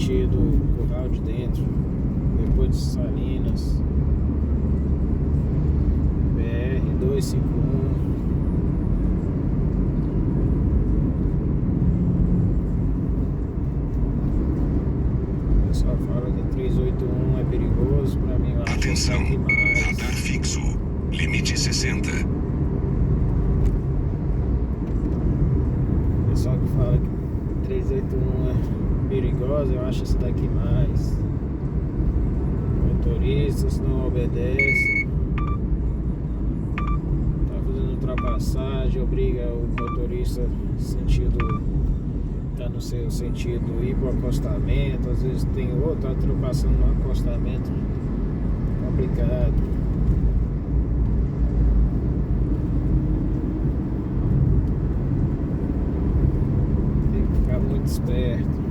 sentido Curral de Dentro, depois de Salinas, BR-251. O pessoal fala que 381 é perigoso, pra mim eu acho que Atenção, é demais. radar fixo, limite 60. O pessoal que fala que 381 é perigosa, eu acho essa daqui mais. Motoristas não obedecem, tá fazendo ultrapassagem, obriga o motorista tá no seu sentido ir pro acostamento, às vezes tem outro tá ultrapassando no acostamento, complicado. Tem que ficar muito esperto.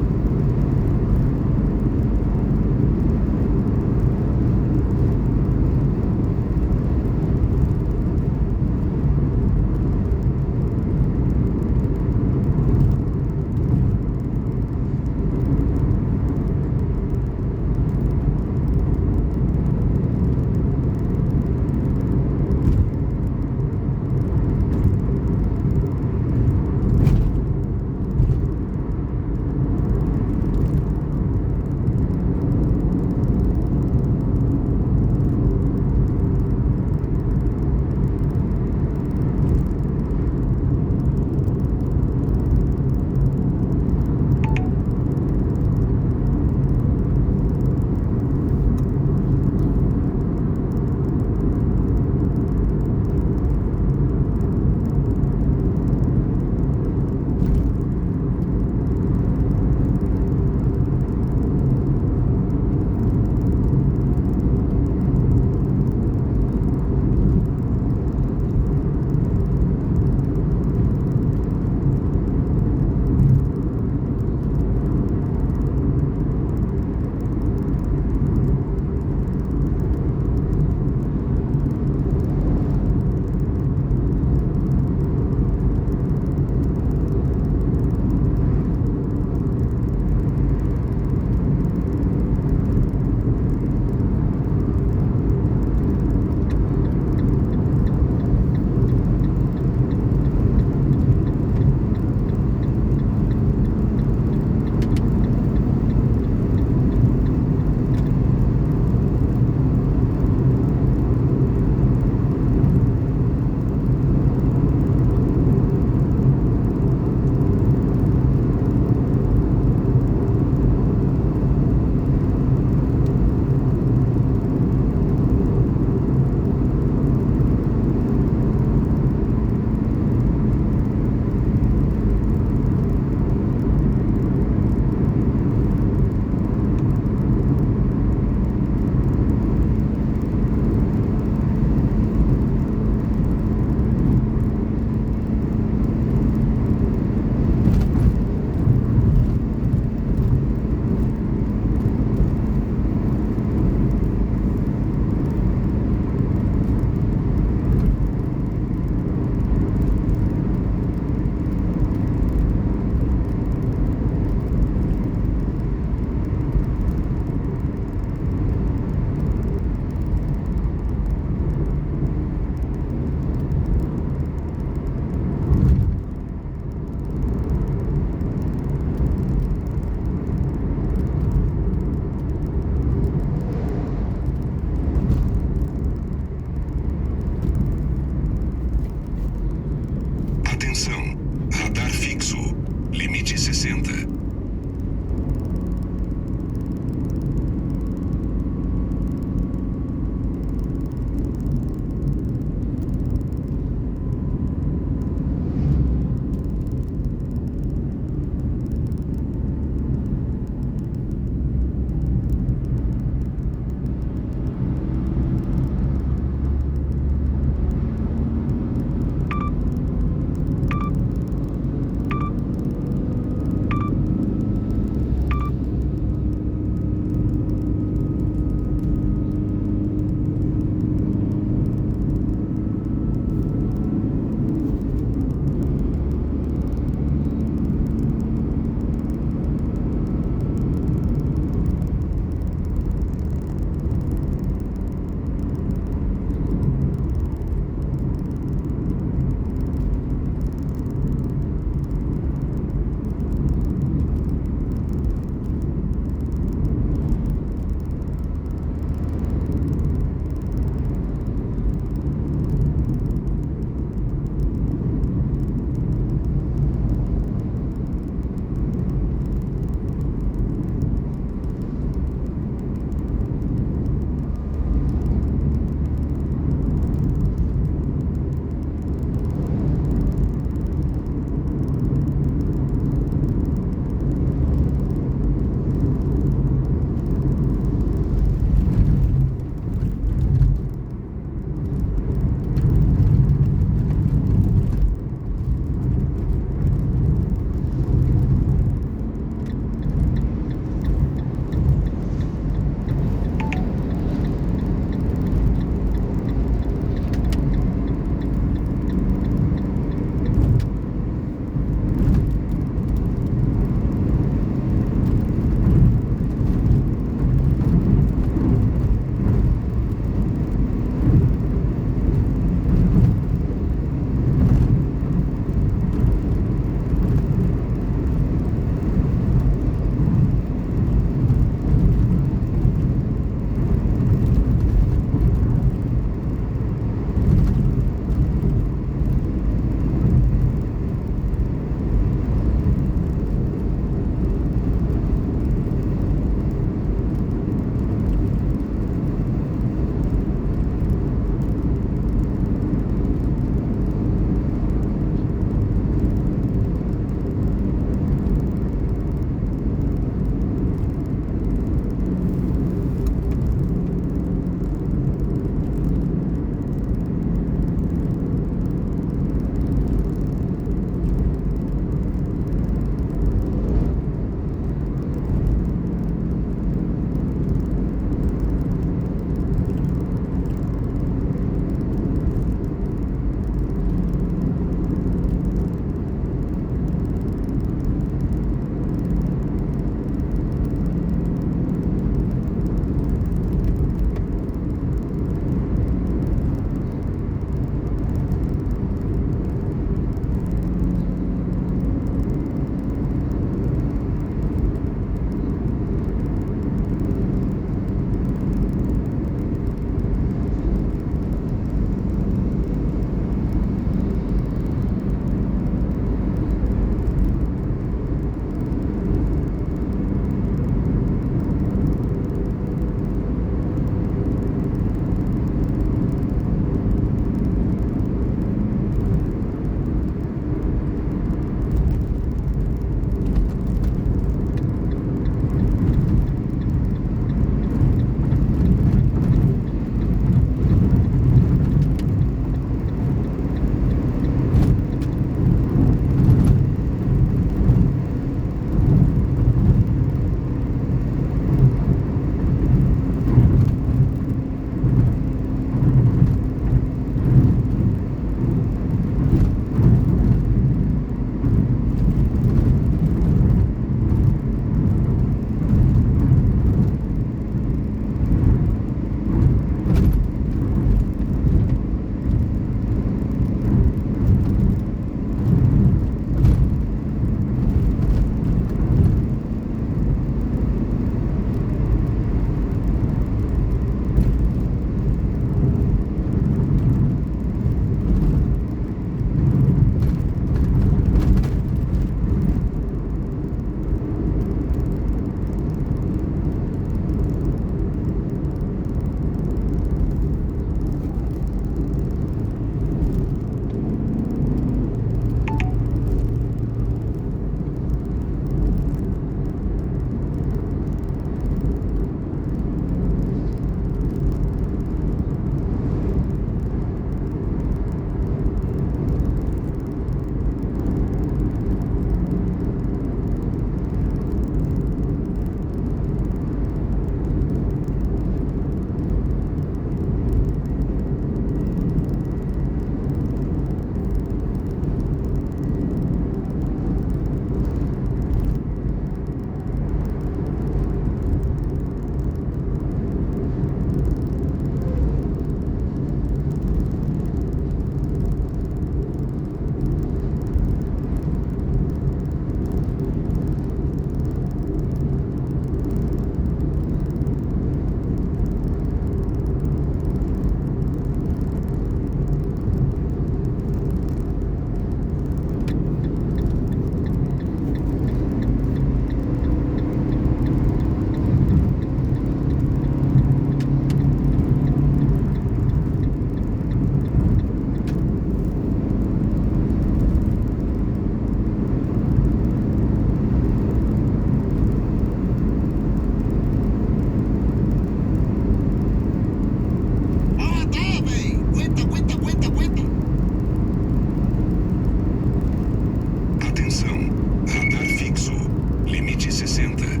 Limite 60.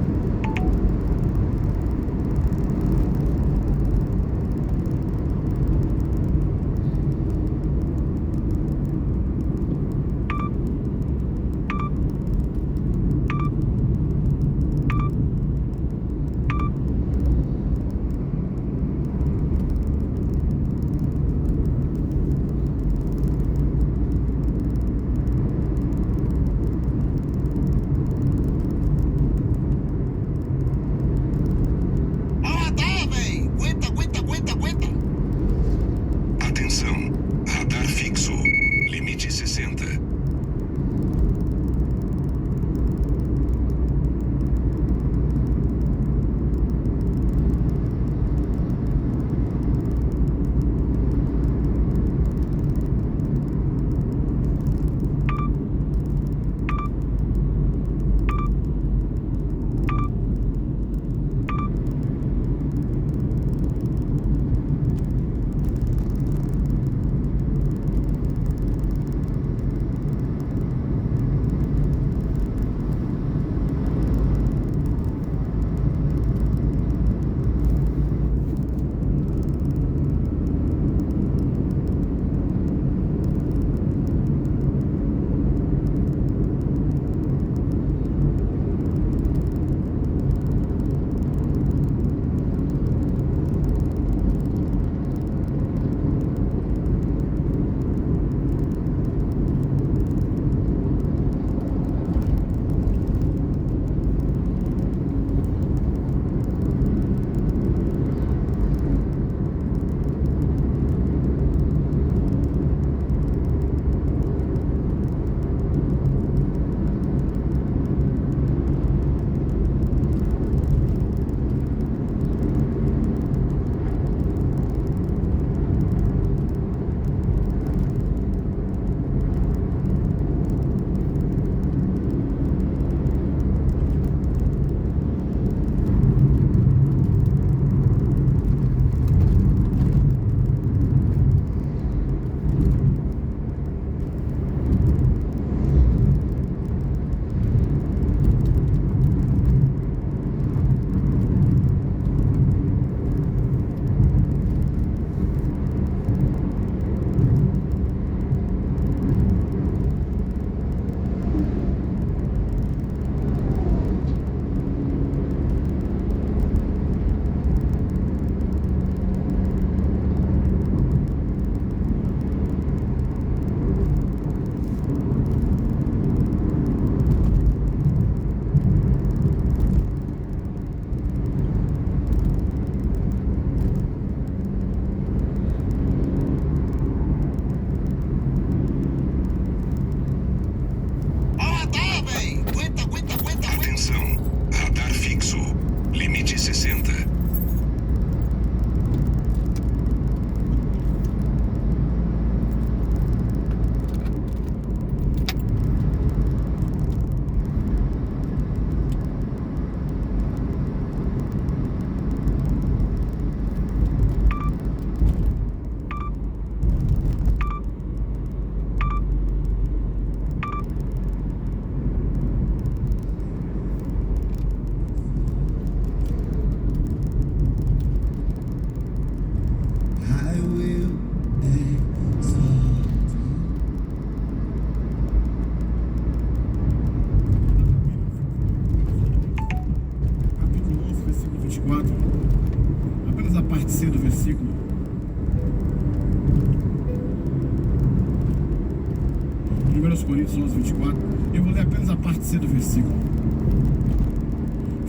Atenção, radar fixo, limite 60. versículo. Primeiros Coríntios 11, 24. Eu vou ler apenas a parte C do versículo.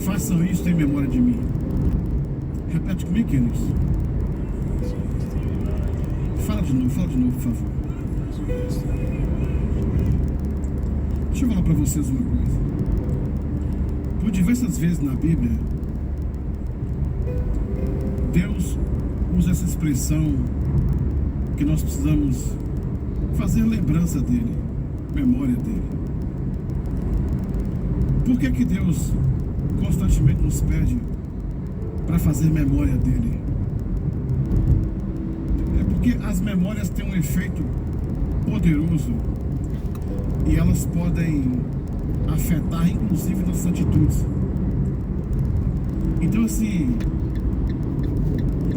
Façam isto em memória de mim. Repete comigo, queridos. Fala de novo, por favor. Deixa eu falar para vocês uma coisa. Por diversas vezes na Bíblia, Deus usa essa expressão que nós precisamos fazer lembrança dele, memória dele. Por que Deus constantemente nos pede para fazer memória dele? É porque as memórias têm um efeito poderoso e elas podem afetar inclusive nossas atitudes. Então, assim,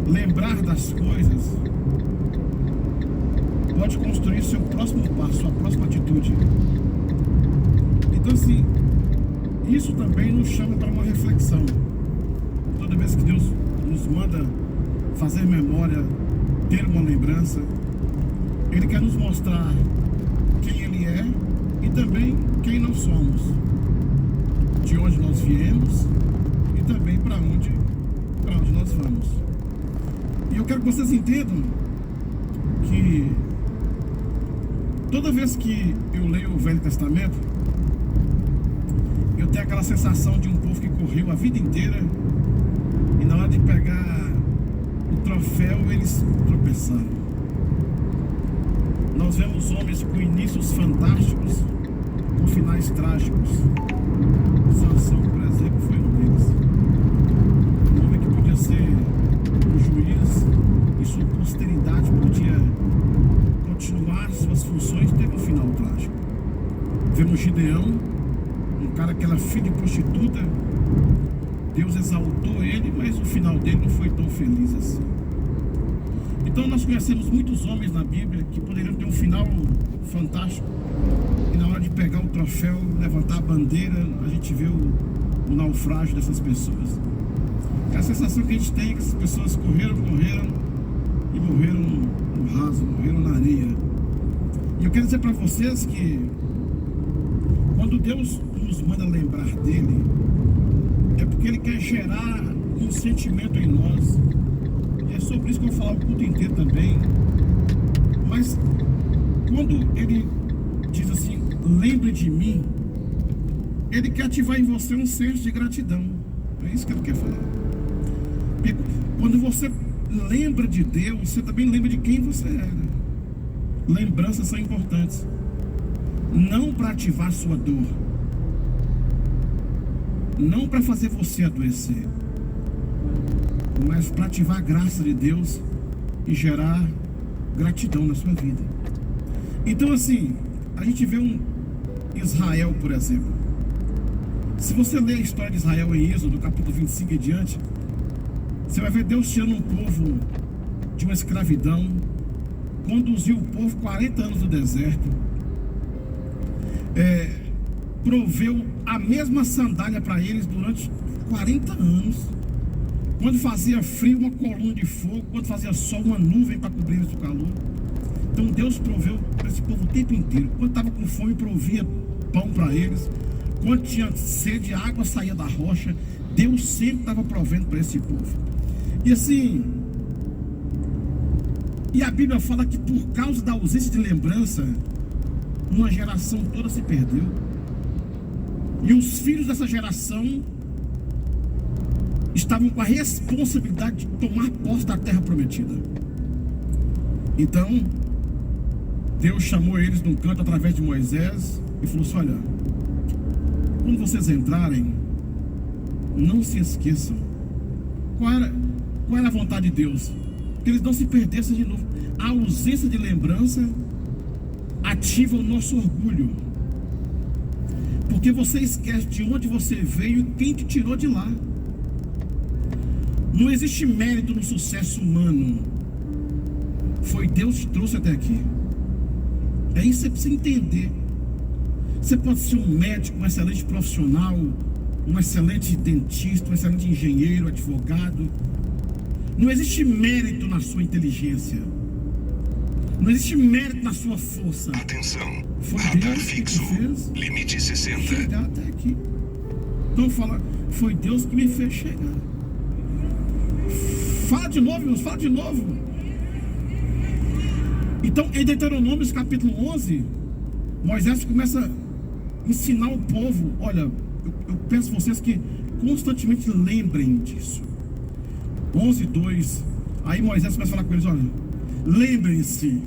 lembrar das coisas pode construir seu próximo passo, sua próxima atitude. Então, assim, isso também nos chama para uma reflexão. Toda vez que Deus nos manda fazer memória, ter uma lembrança, Ele quer nos mostrar quem Ele é e também quem nós somos, de onde nós viemos e também para onde nós vamos. E eu quero que vocês entendam que toda vez que eu leio o Velho Testamento, eu tenho aquela sensação de um povo que correu a vida inteira e na hora de pegar o troféu eles tropeçaram. Nós vemos homens com inícios fantásticos, com finais trágicos. Sansão, por exemplo, foi um deles. Um homem que podia ser um juiz e sua posteridade podia continuar suas funções, teve um final trágico. Vemos Gideão, um cara que era filho de prostituta. Deus exaltou ele, mas o final dele não foi tão feliz assim. Então nós conhecemos muitos homens na Bíblia que poderiam ter um final fantástico e na hora de pegar o troféu, levantar a bandeira, a gente vê o naufrágio dessas pessoas. A sensação que a gente tem é que essas pessoas correram e morreram no raso, morreram na areia. E eu quero dizer para vocês que quando Deus nos manda lembrar dele, é porque Ele quer gerar um sentimento em nós. E é sobre isso que eu vou falar o culto inteiro também. Mas quando Ele diz assim, lembre de mim, Ele quer ativar em você um senso de gratidão. É isso que Ele quer falar. Porque quando você lembra de Deus, você também lembra de quem você era. Lembranças são importantes. Não para ativar sua dor, não para fazer você adoecer, mas para ativar a graça de Deus e gerar gratidão na sua vida. Então, assim, a gente vê um Israel, por exemplo. Se você ler a história de Israel em Êxodo, capítulo 25 e diante, você vai ver Deus tirando um povo de uma escravidão, conduziu o povo 40 anos no deserto, proveu a mesma sandália para eles durante 40 anos. Quando fazia frio, uma coluna de fogo. Quando fazia sol, uma nuvem para cobrir eles do calor. Então Deus proveu para esse povo o tempo inteiro. Quando estava com fome, provia pão para eles. Quando tinha sede, a água saía da rocha. Deus sempre estava provendo para esse povo. E assim, e a Bíblia fala que por causa da ausência de lembrança, uma geração toda se perdeu. E os filhos dessa geração estavam com a responsabilidade de tomar posse da terra prometida. Então Deus chamou eles num canto através de Moisés e falou assim, olha, quando vocês entrarem, não se esqueçam qual era a vontade de Deus, que eles não se perdessem de novo. A ausência de lembrança ativa o nosso orgulho, porque você esquece de onde você veio e quem te tirou de lá. Não existe mérito no sucesso humano. Foi Deus que te trouxe até aqui. É isso que você precisa entender. Você pode ser um médico, um excelente profissional, um excelente dentista, um excelente engenheiro, advogado. Não existe mérito na sua inteligência. Não existe mérito na sua força. Atenção. Foi Radar Deus fixo. que te fez Limite 60. chegar até aqui. Então fala, foi Deus que me fez chegar. Fala de novo, irmãos, fala de novo. Então, em Deuteronômio, capítulo 11, Moisés começa a ensinar o povo. Olha, eu peço a vocês que constantemente lembrem disso. 11:2. Aí Moisés começa a falar com eles, olha, lembrem-se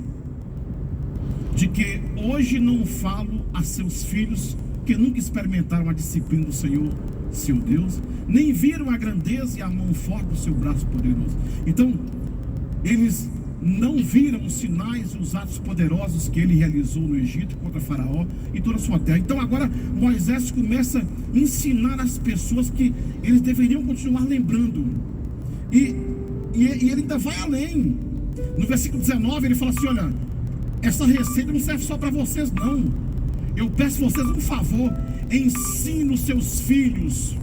de que hoje não falo a seus filhos que nunca experimentaram a disciplina do Senhor, seu Deus, nem viram a grandeza e a mão forte do seu braço poderoso. Então, eles não viram os sinais e os atos poderosos que ele realizou no Egito contra Faraó e toda a sua terra. Então agora Moisés começa a ensinar as pessoas que eles deveriam continuar lembrando. E ele ainda vai além. No versículo 19 ele fala assim: olha, essa receita não serve só para vocês não. Eu peço a vocês um favor: ensine os seus filhos,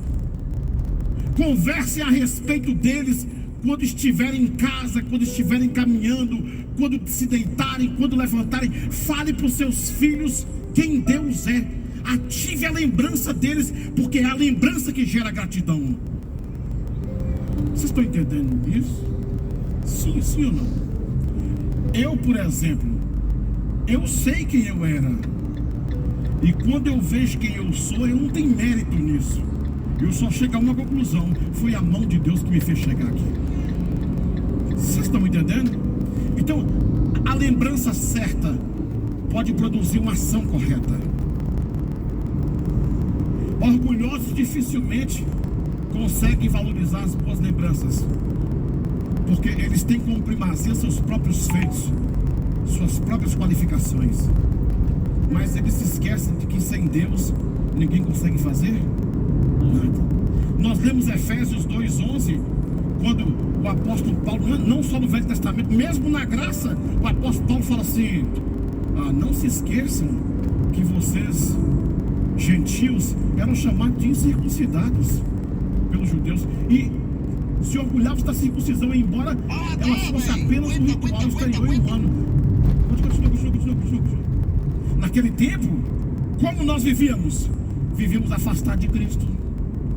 conversem a respeito deles quando estiverem em casa, quando estiverem caminhando, quando se deitarem, quando levantarem. Fale para os seus filhos quem Deus é. Ative a lembrança deles, porque é a lembrança que gera gratidão. Vocês estão entendendo isso? Sim, sim ou não? Eu, por exemplo, eu sei quem eu era, e quando eu vejo quem eu sou, eu não tenho mérito nisso. Eu só chego a uma conclusão: foi a mão de Deus que me fez chegar aqui. Vocês estão entendendo? Então, a lembrança certa pode produzir uma ação correta. Orgulhosos dificilmente conseguem valorizar as boas lembranças, porque eles têm como primazia seus próprios feitos, suas próprias qualificações. Mas eles se esquecem de que sem Deus ninguém consegue fazer nada. Nós lemos Efésios 2:11, quando o apóstolo Paulo, não só no Velho Testamento, mesmo na graça, o apóstolo Paulo fala assim: não se esqueçam que vocês, gentios, eram chamados de incircuncidados pelos judeus, e se orgulhavam da circuncisão, embora ela fosse apenas um ritual exterior e humano. Continua. Naquele tempo, como nós vivíamos? Vivíamos afastados de Cristo.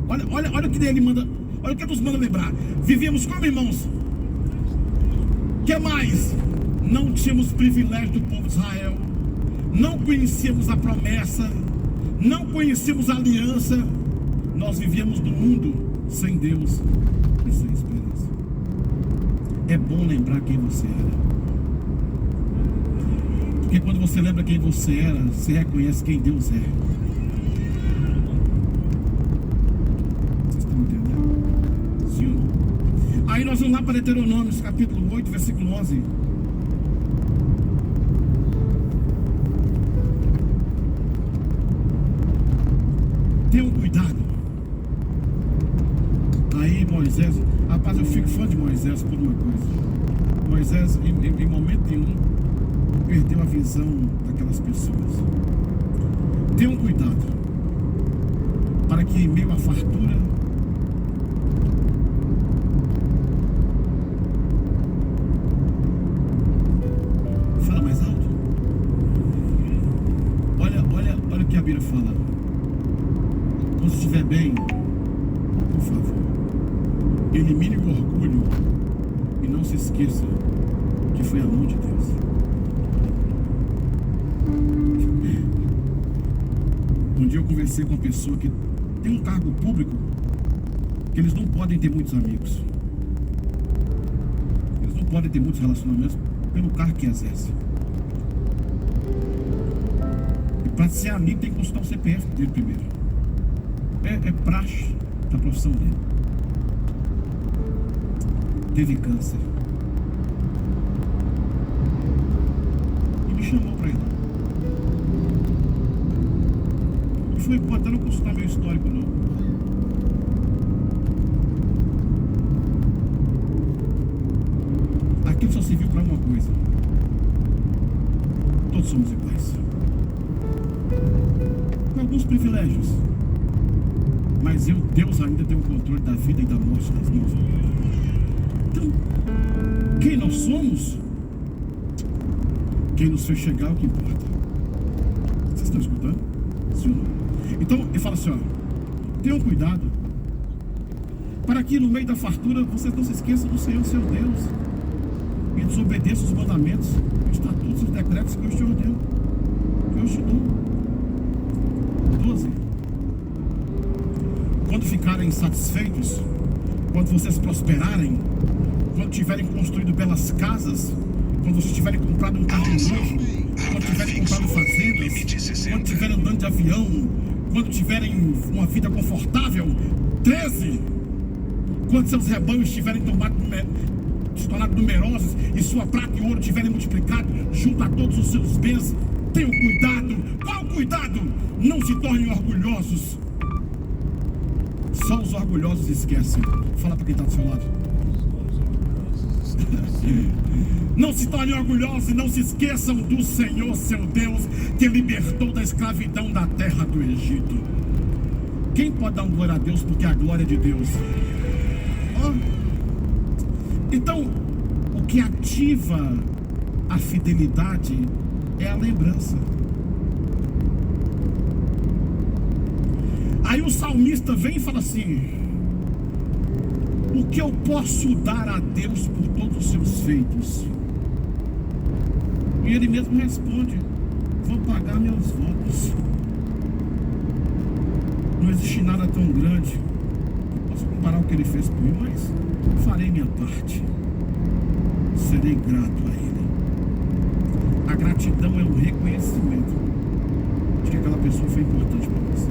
Olha o que ele manda, olha o que nos manda lembrar. Vivíamos como irmãos. O que mais? Não tínhamos privilégio do povo de Israel, não conhecíamos a promessa, não conhecíamos a aliança. Nós vivíamos no mundo sem Deus e sem esperança. É bom lembrar quem você era, porque quando você lembra quem você era, você reconhece quem Deus é. Vocês estão entendendo? Sim ou não? Aí nós vamos lá para Deuteronômio, capítulo 8, versículo 11. Tenham cuidado. Aí Moisés, rapaz, eu fico fã de Moisés por uma coisa. Moisés, em momento nenhum, perdeu a visão daquelas pessoas. Tenham cuidado, para que em meio à fartura fala mais alto. Olha o que a Bíblia fala. Quando estiver bem, por favor, elimine o orgulho e não se esqueça que foi a mão de Deus. Um dia eu conversei com uma pessoa que tem um cargo público, que eles não podem ter muitos amigos, eles não podem ter muitos relacionamentos pelo cargo que exerce. E para ser amigo tem que consultar o CPF dele primeiro. É praxe da profissão dele. Teve câncer e me chamou para ir lá. E foi até não consultar meu histórico não. Aquilo só serviu para uma coisa: todos somos iguais, com alguns privilégios, mas Deus ainda tem o controle da vida e da morte das mãos. Então, quem nós somos, quem nos fez chegar é o que importa. Vocês estão escutando? Sim ou não? Então ele fala assim: tenham cuidado, para que no meio da fartura vocês não se esqueçam do Senhor, seu Deus, e desobedeçam os mandamentos, os estatutos e os decretos que eu te ordeno, que eu te dou. 12. Quando ficarem insatisfeitos, quando vocês prosperarem, quando tiverem construído belas casas, quando vocês tiverem comprado um carro novo, quando tiverem comprado fazendas, quando tiverem andando de avião, quando tiverem uma vida confortável. 13. Quando seus rebanhos estiverem se tornarem numerosos e sua prata e ouro tiverem multiplicado junto a todos os seus bens, tenham cuidado. Qual cuidado? Não se tornem orgulhosos. Só os orgulhosos esquecem. Fala para quem está do seu lado. Não se tornem orgulhosos e não se esqueçam do Senhor seu Deus, que libertou da escravidão da terra do Egito. Quem pode dar glória a Deus, porque a glória é de Deus? Então, o que ativa a fidelidade é a lembrança. Aí o salmista vem e fala assim: o que eu posso dar a Deus por todos os seus feitos? E ele mesmo responde: vou pagar meus votos. Não existe nada tão grande. Posso comparar o que ele fez por mim, mas farei minha parte. Serei grato a ele. A gratidão é um reconhecimento de que aquela pessoa foi importante para você.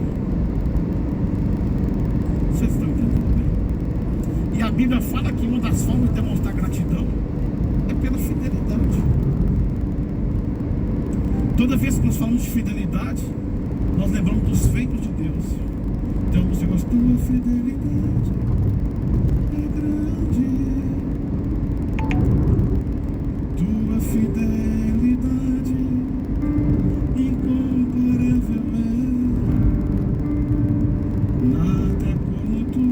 Vocês estão entendendo bem? E a Bíblia fala que uma das formas de demonstrar gratidão é pela fidelidade. Toda vez que nós falamos de fidelidade, nós lembramos dos feitos de Deus. Então você gosta, tua fidelidade é grande, tua fidelidade incomparável é, nada é como tu,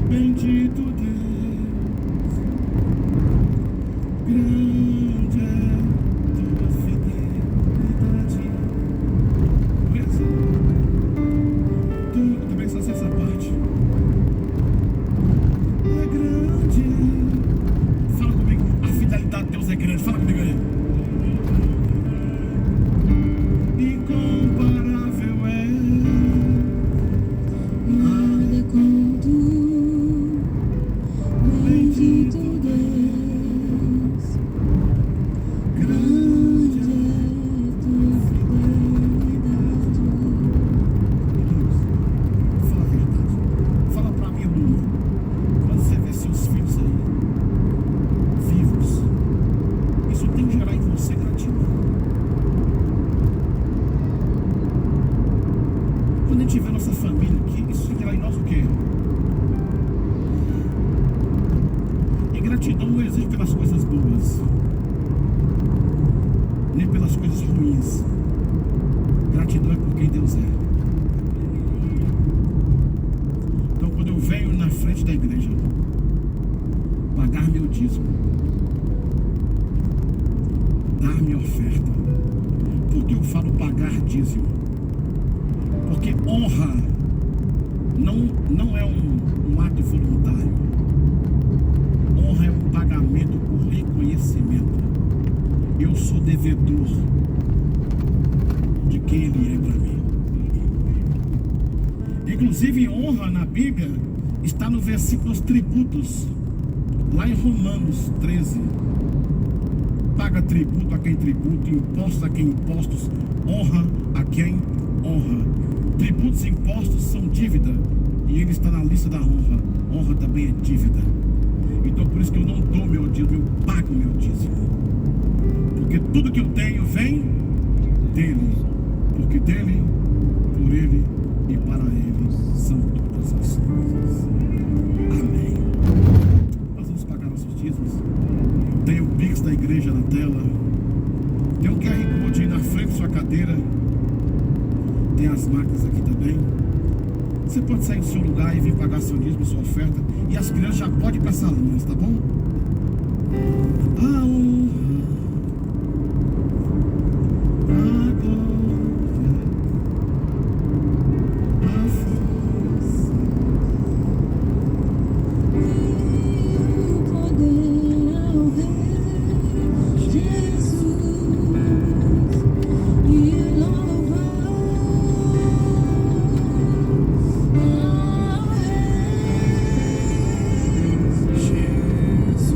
bendito Deus, grande é tua fidelidade. Tu também só sei essa parte. É grande. Fala comigo, a fidelidade de Deus é grande. Fala comigo aí. Incomparável é, nada é como tu, bendito Deus, grande é tua fidelidade. fala a verdade. Fala pra mim, Lula. Quando você vê seus filhos aí vivos, isso tem que gerar em você gratidão. Quando a gente vê nossa família aqui, isso tem que gerar em nós o quê? E gratidão não existe pelas coisas boas, nem pelas coisas ruins. Gratidão é por quem Deus é. Então, quando eu venho na frente da igreja pagar meu dízimo, dar minha oferta, por que eu falo pagar dízimo? Porque honra não é um ato voluntário. Honra é um pagamento por reconhecimento. Eu sou devedor de quem Ele é para mim. Inclusive, honra na Bíblia está no versículo dos tributos, lá em Romanos 13. Paga tributo a quem tributo, impostos a quem impostos, honra a quem honra. Tributos e impostos são dívida, e ele está na lista da honra. Honra também é dívida. Então por isso que eu não dou meu dízimo, eu pago meu dízimo. Porque tudo que eu tenho vem dele. Porque dele, por ele e para ele são todas as coisas. Amém. Nós vamos pagar nossos dízimos. Tem o Pix da igreja na tela. Tem um QR Code aí na frente da sua cadeira. Tem as máquinas aqui também. Você pode sair do seu lugar e vir pagar seu dízimo, sua oferta. E as crianças já podem ir para as salinhas, tá bom? A honra, a glória, a força E o poder ao Rei Jesus, e louvor ao Rei Jesus.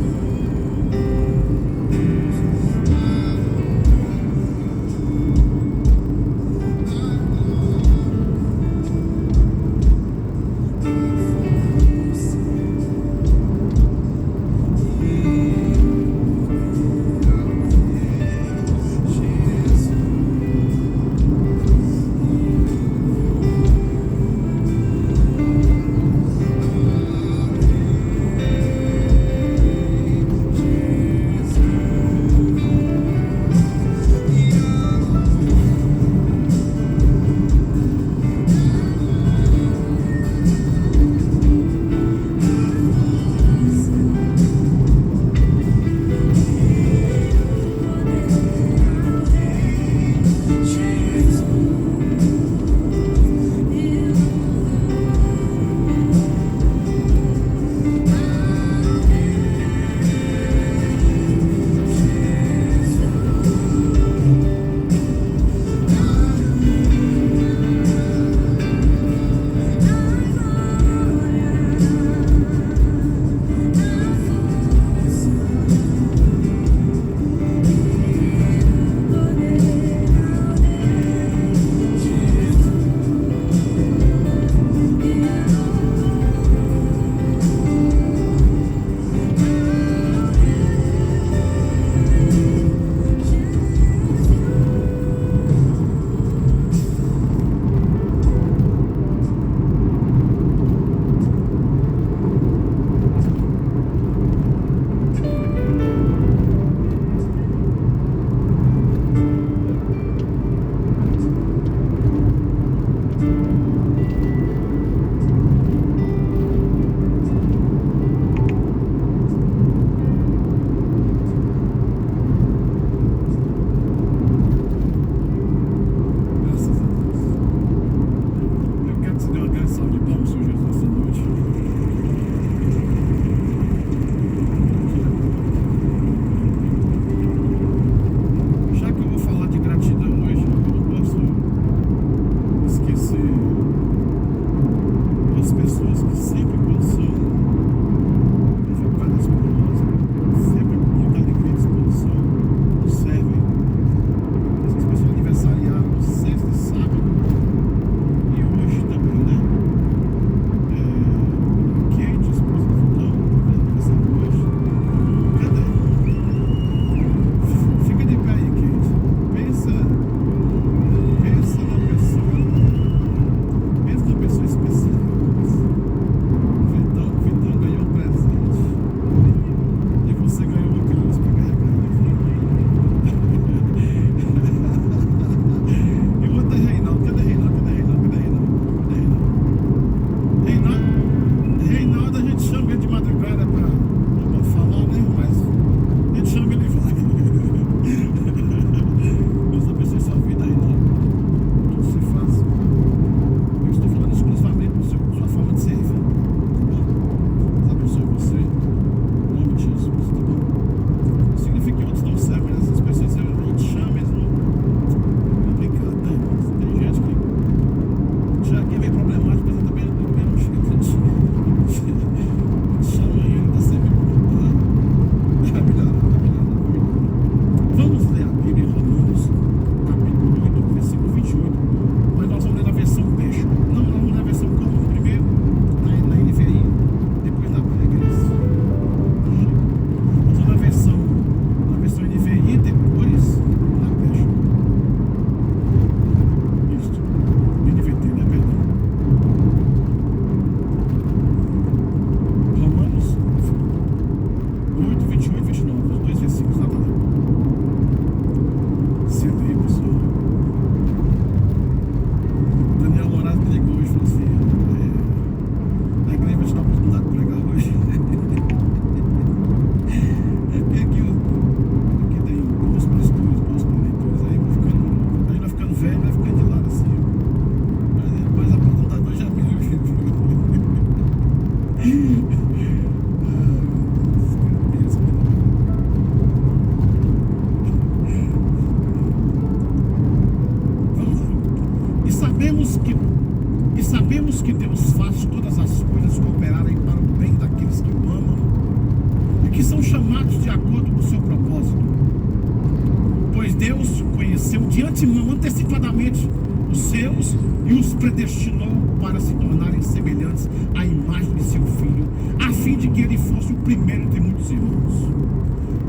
antemão, antecipadamente os seus e os predestinou para se tornarem semelhantes à imagem de seu filho, a fim de que ele fosse o primeiro entre muitos irmãos.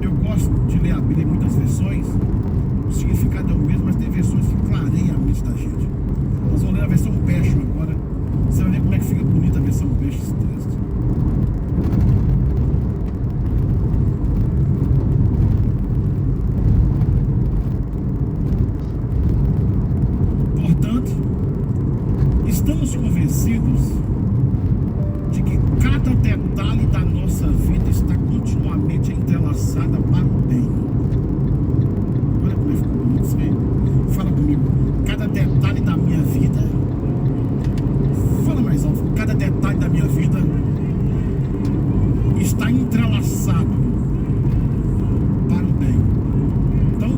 Eu gosto de ler a Bíblia em muitas versões, o significado é o mesmo, mas tem versões que clareiam a mente da gente. Nós vamos ler a versão Passion agora. Você vai ver como é que fica bonita a versão Passion esse texto. Portanto, estamos convencidos de que cada detalhe da nossa vida está continuamente entrelaçada para o bem. Olha como é que ficou bonito isso aí. Fala comigo. Cada detalhe da minha vida. Fala mais alto. Cada detalhe da minha vida está entrelaçado para o bem. Então,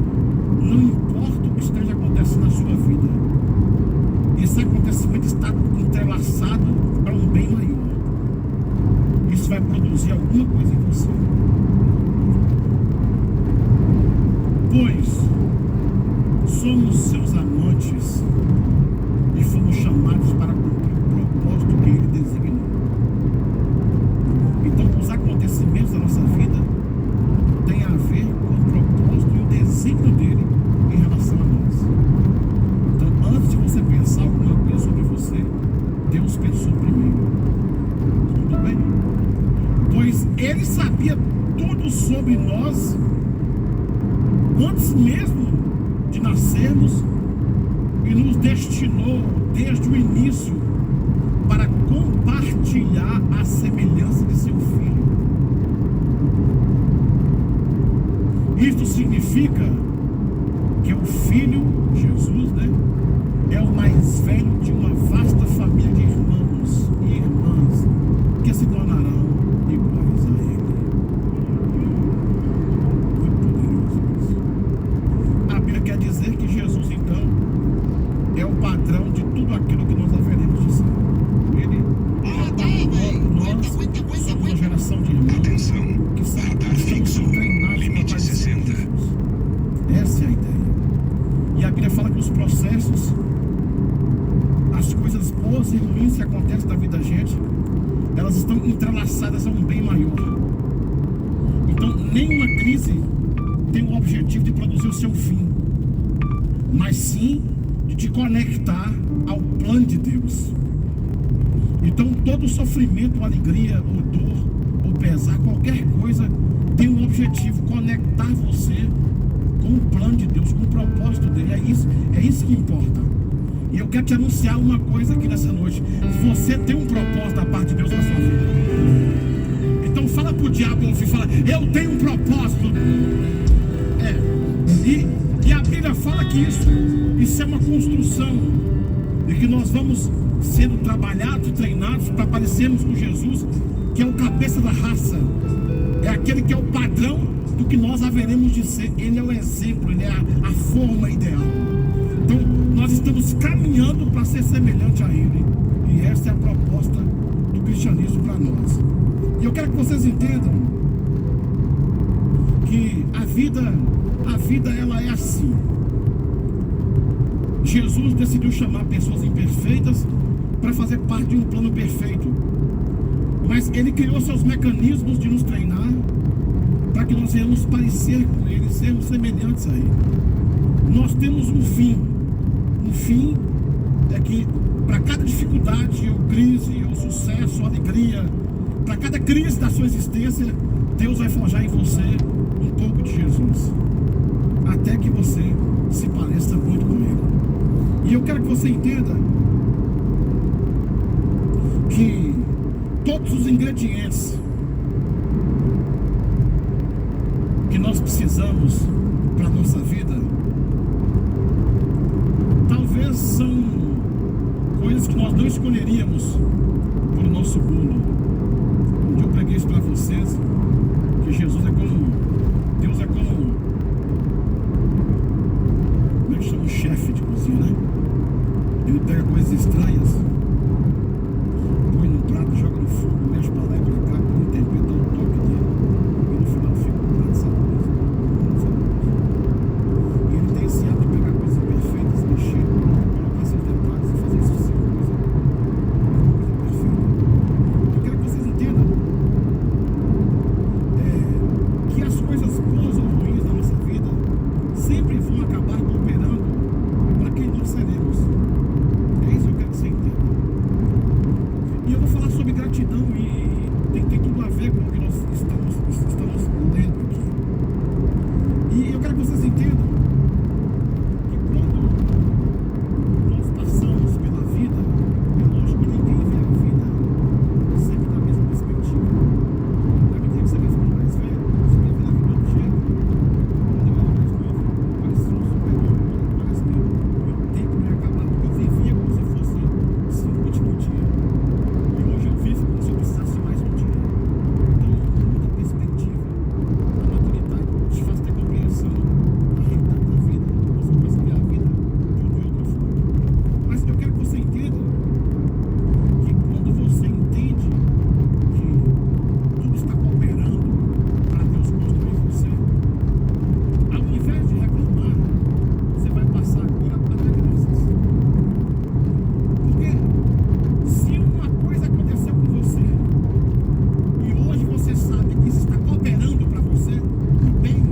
não importa o que esteja acontecendo na sua vida, esse acontecimento está entrelaçado para um bem maior. Isso vai produzir alguma coisa em você. Pois somos seus amantes e fomos chamados para cumprir o propósito que ele designou. Então, os acontecimentos da nossa vida têm a ver com o propósito e o desígnio dele em relação a nós. Então, antes de você pensar alguma coisa sobre você, Deus pensou primeiro. Tudo bem? Pois ele sabia tudo sobre nós antes mesmo de nascermos e nos destinou desde o início para compartilhar a semelhança de seu filho. Isto significa que o filho, Jesus, é o mais velho de uma vasta família de irmãos e irmãs que se tornarão iguais a ele. Muito poderoso isso. A Bíblia quer dizer que Jesus, então, é o padrão de tudo aquilo que nós haveremos de ser. Ele nós somos uma geração de irmãos Atenção, que radar estamos fixo, treinados para limite parecer 60. com Jesus. Essa é a ideia. E a Bíblia fala que os processos, as coisas boas e ruins que acontecem na vida da gente, elas estão entrelaçadas a um bem maior. Então, nenhuma crise tem o objetivo de produzir o seu fim, mas sim de te conectar ao plano de Deus. Então, todo sofrimento, alegria, ou dor, ou pesar, qualquer coisa, tem um objetivo: conectar você com o plano de Deus, com o propósito dele. É isso que importa. E eu quero te anunciar uma coisa aqui nessa noite: você tem um propósito da parte de Deus na sua vida. Então fala pro diabo, fala: eu tenho um propósito. E a Bíblia fala que isso é uma construção, e que nós vamos sendo trabalhados e treinados para parecermos com Jesus, que é o cabeça da raça, é aquele que é o padrão do que nós haveremos de ser. Ele é o exemplo, ele é a forma ideal. Então nós estamos caminhando para ser semelhante a ele, e essa é a proposta do cristianismo para nós. E eu quero que vocês entendam que a vida ela é assim. Jesus decidiu chamar pessoas imperfeitas para fazer parte de um plano perfeito, mas ele criou seus mecanismos de nos treinar para que nós venhamos parecer com ele, sermos semelhantes a ele. Nós temos um fim. O fim é que para cada dificuldade, ou crise, ou sucesso, ou alegria, para cada crise da sua existência, Deus vai forjar em você um pouco de Jesus, até que você se pareça muito com ele. E eu quero que você entenda que todos os ingredientes que nós precisamos para a nossa vida, talvez são coisas que nós não escolheríamos para o nosso bolo. Um dia eu preguei isso para vocês, que Jesus é como, Deus é como é que chama o chefe de cozinha, né? Ele pega coisas estranhas, põe no prato, joga no fogo, mexe para lá e para cá, põe no tempero, dá o toque dele, e no final fica um prato saboroso. E ele tem esse hábito de pegar coisas perfeitas sobre gratidão e tem tudo a ver com o que nós estamos lendo aqui. E eu quero que vocês entendam que quando nós passamos pela vida, é lógico que ninguém vê a vida sempre da mesma perspectiva. Na medida que você vai ficando mais velho, você vai ver a vida do jeito. Quando eu era mais novo, parecia um super-homem. Parece que o meu tempo não ia acabar, porque eu vivia como se fosse assim, o último dia. E hoje eu vivo como se eu precisasse mais um dia. Então muda a perspectiva. A maturidade te faz ter compreensão da realidade da vida. Você começa a ver a vida de outra forma. Mas eu quero que você entenda que quando você entende que tudo está cooperando para Deus construir você, ao invés de reclamar, você vai passar agora a dar graças. Porque se uma coisa aconteceu com você e hoje você sabe que isso está cooperando para você, o bem,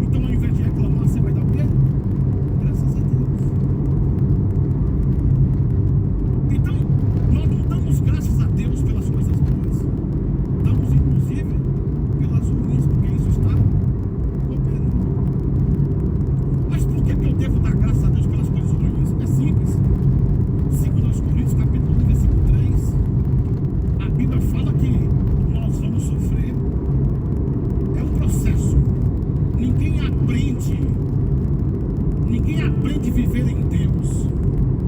então ao invés de reclamar, você vai dar o quê? Graças a Deus. Então, nós não damos graças a Deus pelas coisas boas. Damos, inclusive, pelas ruins, porque isso está cooperando. Mas por que eu devo dar graças a Deus pelas coisas ruins? É simples. 2 Coríntios, capítulo 1, versículo 3, a Bíblia fala que nós vamos sofrer. É um processo. Ninguém aprende a viver em Deus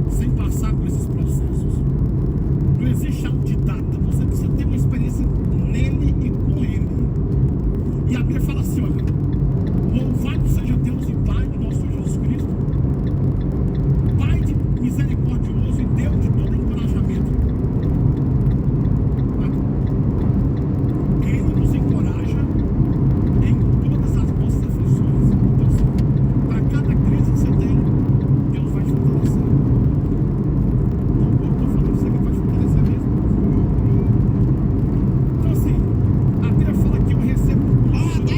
sem passar por esses processos. Não existe autodidata. Você precisa ter uma experiência nele e com ele. E a Bíblia fala assim, olha: louvado seja Deus e Pai do nosso Senhor Jesus Cristo, Pai de misericordioso e Deus de todo encorajamento. Ele nos encoraja em todas as nossas aflições. Então, assim, para cada crise que você tem, Deus vai te fortalecer. Não, eu estou falando isso aqui, vai te fortalecer mesmo. Então, assim, a Bíblia fala que eu recebo um consolo.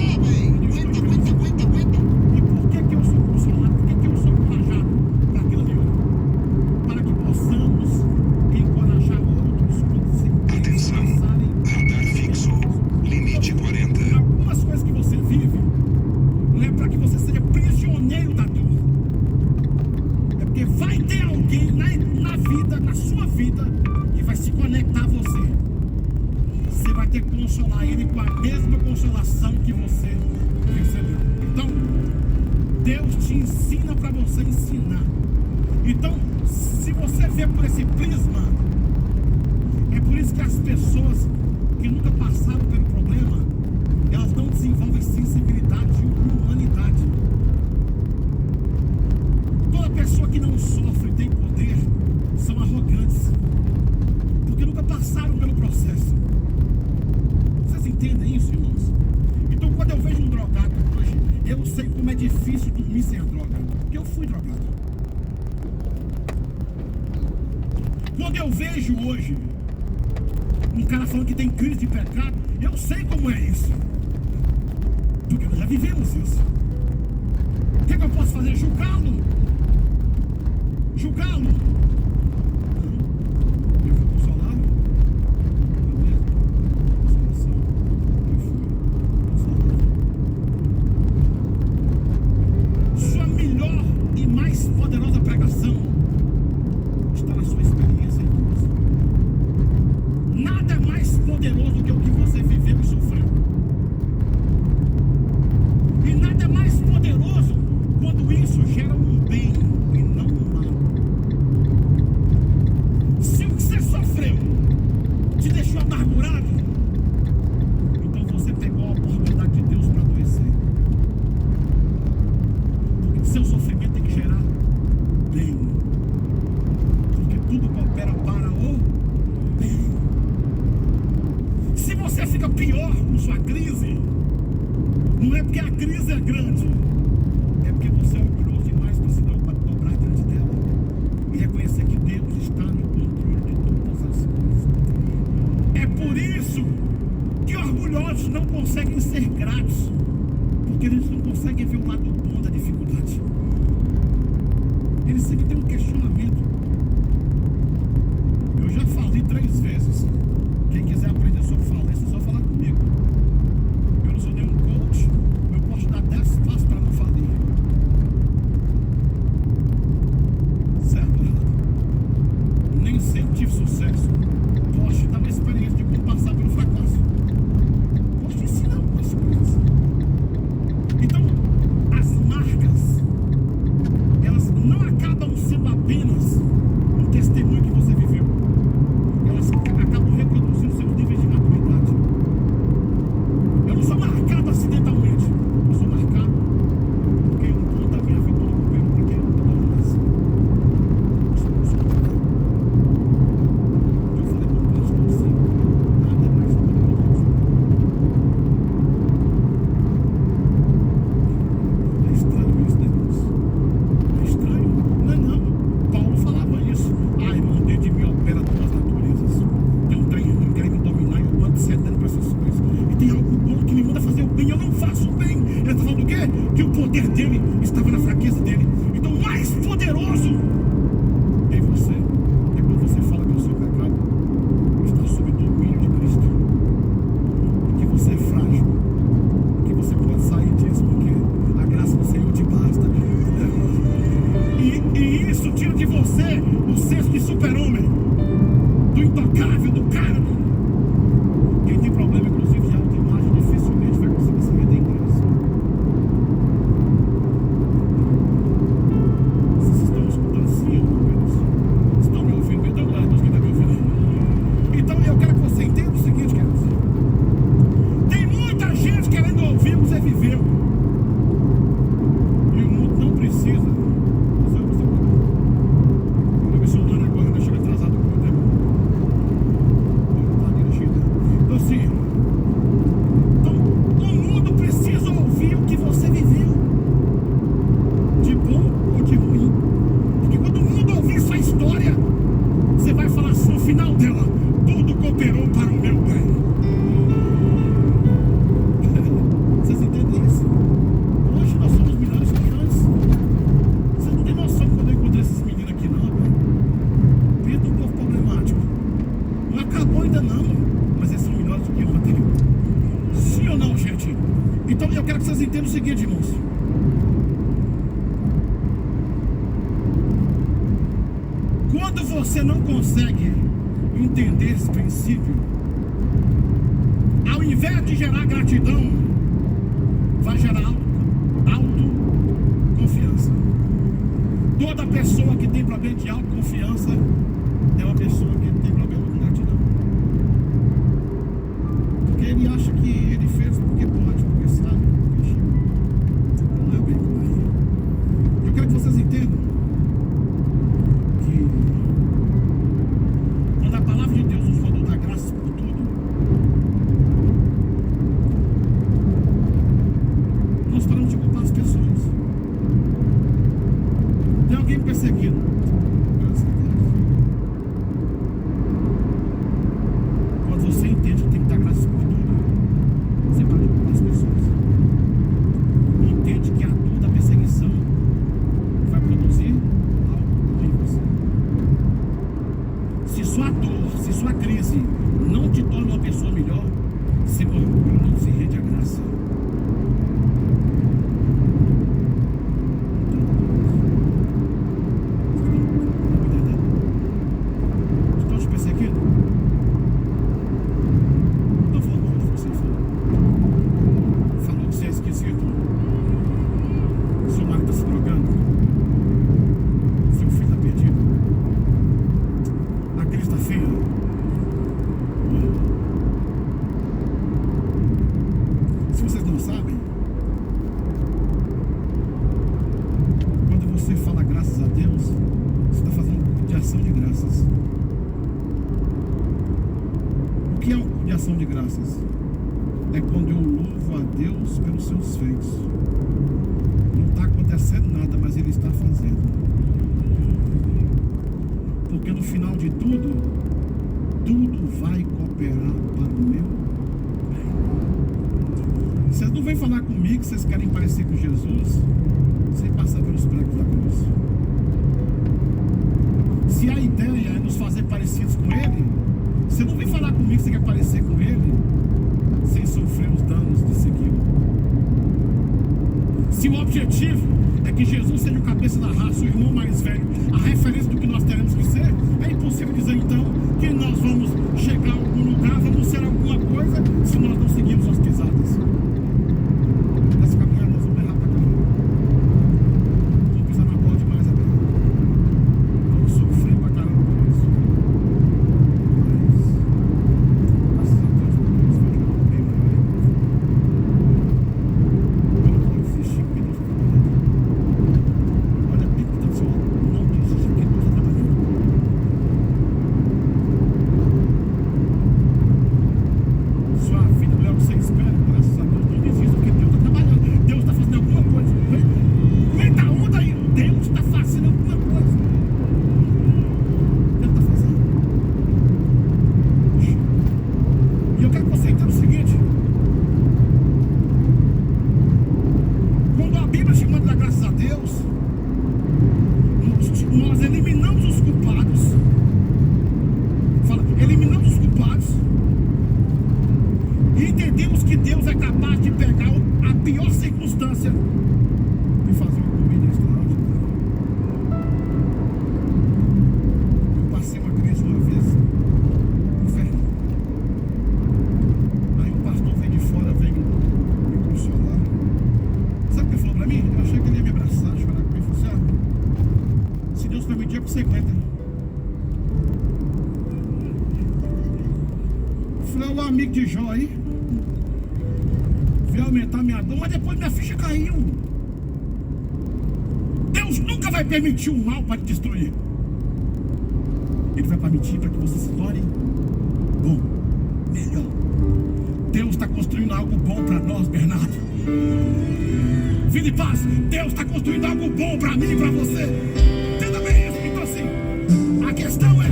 E por que eu sou consolado? Por que eu sou encorajado para aquilo ali? Para que possamos encorajar outros quando se Atenção, passarem. radar fixo, limite 40. Algumas coisas que você vive não é para que você seja prisioneiro da dor. É porque vai ter alguém na vida, na sua vida, que vai se conectar a você. Você vai ter que consolar ele com a mesma consolação que você recebeu. Então, Deus te ensina para você ensinar. Então, se você vê por esse prisma, é por isso que as pessoas que nunca passaram pelo problema, elas não desenvolvem sensibilidade e humanidade. Toda pessoa que não sofre e tem poder são arrogantes, porque nunca passaram pelo processo. Vocês entendem isso, irmãos? Então, quando eu vejo um drogado hoje, eu sei como é difícil dormir sem a droga, porque eu fui drogado. Quando eu vejo hoje um cara falando que tem crise de pecado, eu sei como é isso, porque nós já vivemos isso. O que eu posso fazer? Julgá-lo? Julgá-lo? Não. Eu vou consolá-lo. Beleza? Consolação. Eu fui consolado. Sua melhor e mais poderosa pregação está na sua experiência em Deus. Nada é mais poderoso do que o que você viveu e sofreu. E nada é mais poderoso quando isso gera um bem e não um mal. Se o que você sofreu te deixou amargurado, então você pegou a oportunidade de Deus para adoecer. Porque o seu sofrimento tem que gerar bem. Porque tudo coopera para o bem. Se você fica pior com sua crise, não é porque a crise é grande, é porque você é orgulhoso demais para se dobrar diante dela e reconhecer que Deus está no controle de todas as coisas. É por isso que orgulhosos não conseguem ser gratos, porque eles não conseguem ver o lado bom da dificuldade. Eles sempre têm um questionamento. Eu já falei 3 vezes poder dele estava na fraqueza dele. Então, o mais poderoso em você é quando você fala que o seu pecado está sob o domínio de Cristo, porque você é frágil, porque você pode sair disso, porque a graça do Senhor te basta. E isso tira de você o senso de super-homem, do intocável, do carne. Quem tem problema, inclusive, de autoimagem, dificilmente vai conseguir se render em graça. Vocês estão me escutando sim ou não, menos? Estão me ouvindo? Então, glória a Deus que está me ouvindo. Então, eu quero que você entenda o seguinte, queridos. Tem muita gente querendo ouvir o que você viveu. E o mundo não precisa. O missionário agora ainda chega atrasado com o tempo. Está dirigindo. Então, assim, o mundo precisa ouvir o que você viveu, de bom ou de ruim. Porque quando o mundo ouvir sua história, você vai falar assim, no final dela, tudo cooperou para o meu bem. Vocês entendem isso? Hoje nós somos melhores que antes. Vocês não têm noção quando eu encontrei esses meninos aqui, não, velho. Pensa um povo problemático. Não acabou ainda não, mas eles são melhores do que o anterior. Sim ou não, gente? Então eu quero que vocês entendam o seguinte, irmãos. Quando você não consegue entender esse princípio, ao invés de gerar gratidão, vai gerar autoconfiança. Toda pessoa que tem problema de autoconfiança é uma pessoa que tem problema com gratidão. Porque ele acha que ele fez porque pode, porque sabe, porque chegou. Não é bem por aí. Eu quero que vocês entendam que quando a palavra de Deus nos mandou dar graças por tudo, nós paramos de culpar as pessoas. Tem alguém me perseguindo? Graças a Deus. Quando você entende que tem que dar graças por tudo, você para de culpar as pessoas. Entende que a dor da perseguição vai produzir algo em você. Se sua dor, se sua crise não te torna uma pessoa melhor, seu orgulho não se rende à graça. Estão te perseguindo? Não falou mal de você, falou que você é esquisito. Seu marido está se drogando. Seu filho está perdido. A crise está feia. Se vocês não sabem, quando você fala graças a Deus, você está fazendo um culto de ação de graças. O que é um culto de ação de graças? É quando eu louvo a Deus pelos seus feitos. Não está acontecendo nada, mas Ele está fazendo. Porque no final de tudo, tudo vai cooperar para o meu bem. Vocês não vêm falar comigo que vocês querem parecer com Jesus sem passar pelos pregos da cruz. Se a ideia é nos fazer parecidos com Ele, você não vem falar comigo que você quer parecer com Ele sem sofrer os danos de segui-lo. Se o objetivo é que Jesus seja o cabeça da raça, o irmão mais velho, a referência do que nós teremos que ser, é impossível dizer então que nós vamos chegar a algum lugar, vamos ser alguma coisa, se nós não seguirmos as pisadas. Nessa caminhada nós vamos errar pra caramba. Vamos pisar na bola demais agora. Vamos sofrer pra caramba por isso. Mas, graças a Deus, Deus vai ajudar bem melhor. Eu não vou desistir porque Deus está trabalhando. Olha bem que está do seu lado. Não desista. E entendemos que Deus é capaz de pegar a pior circunstância e fazer uma comida extraordinária. Eu passei uma crise uma vez, inferno. Aí um pastor veio de fora, veio me consolar. Sabe o que ele falou pra mim? Eu achei que ele ia me abraçar, chorar comigo. Ele falou assim: se Deus permitir, é porque você aguenta. Eu falei: o amigo de Jó aí veio aumentar minha dor, mas depois minha ficha caiu. Deus nunca vai permitir o mal para te destruir. Ele vai permitir para que você se torne bom, melhor. Deus está construindo algo bom para nós, Bernardo. Vida e paz. Deus está construindo algo bom para mim e para você. Entenda bem isso. Então assim, a questão é: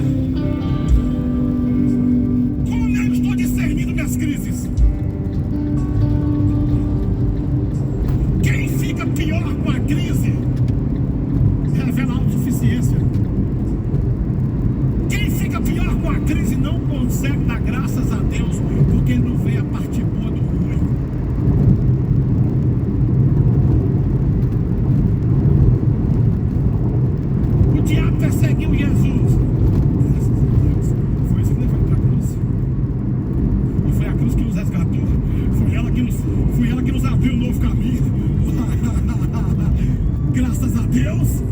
como eu estou discernindo minhas crises? Quem fica pior com a crise revela autossuficiência. Quem fica pior com a crise não consegue dar graças a Deus, porque ele não vê a parte boa do ruim. O diabo perseguiu Jesus. Graças a Deus. Foi isso que levou ele para a cruz. E foi a cruz que nos resgatou. Foi ela que nos abriu um novo caminho. Graças a Deus.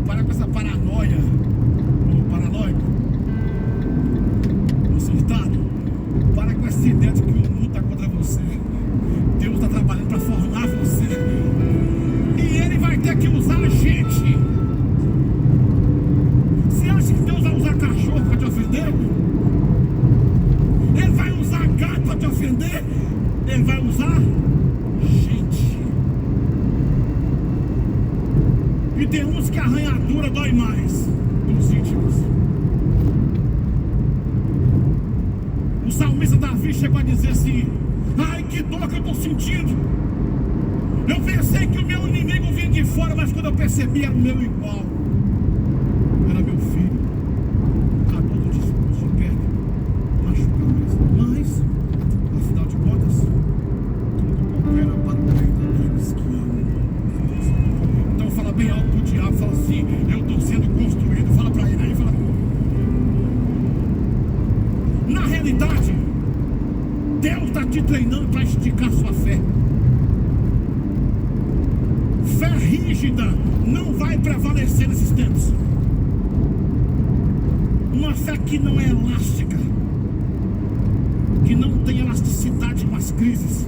Para com essa paranoia, ô paranoico, ô surtado. Para com essa ideia de que o mundo está contra você. Deus está trabalhando para formar você. E Ele vai ter que usar a gente. Você acha que Deus vai usar cachorro para te ofender? Ele vai usar gato para te ofender? Ele vai usar gente. E tem uns que a arranhadura dói mais dos íntimos. O salmista Davi chegou a dizer assim: ai, que dor que eu estou sentindo. Eu pensei que o meu inimigo vinha de fora, mas quando eu percebi era o meu igual. Era meu filho. A dor do discurso de perto machuca mais. Mas, afinal de contas, tudo coopera para o bem daqueles que amam. Então fala bem alto pro diabo, fala assim: eu estou sendo construído. Fala para ele aí, fala. Na realidade, Deus está te treinando para esticar sua fé. Fé rígida não vai prevalecer nesses tempos. Uma fé que não é elástica, que não tem elasticidade com as crises.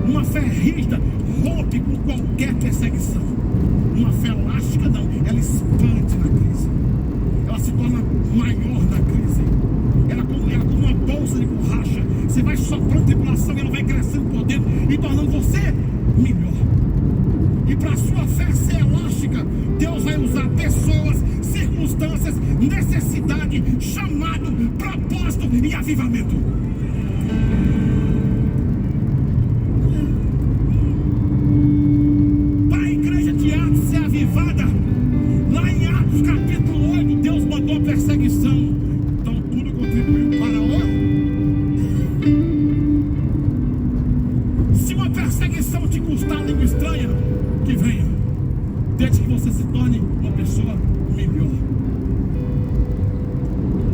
Uma fé rígida rompe com qualquer perseguição. Uma fé elástica não, ela expande na crise. Ela se torna maior na crise. Ela como uma bolsa de borracha. Você vai soprando tribulação e ela vai crescendo por dentro e tornando você melhor. E para a sua fé ser elástica, Deus vai usar pessoas, circunstâncias, necessidade, chamado, propósito e avivamento. Para a igreja de Atos ser avivada, lá em Atos capítulo 8, Deus mandou a perseguição. Então tudo contribuiu para Se uma perseguição te custar a língua estranha, que venha, desde que você se torne uma pessoa melhor.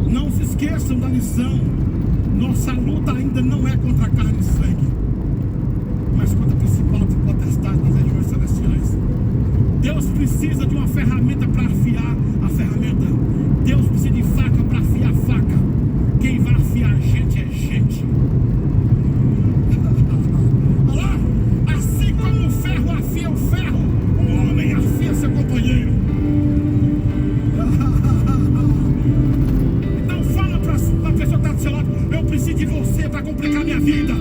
Não se esqueçam da lição: nossa luta ainda não é contra carne e sangue, mas contra principados e potestades das regiões celestiais. Deus precisa de uma ferramenta para afiar a ferramenta. Deus precisa de faca para afiar a faca. Quem vai afiar a gente é gente. Olha lá, assim como o ferro afia o ferro, o homem afia seu companheiro. Então fala para a pessoa que está do seu lado: eu preciso de você para complicar minha vida.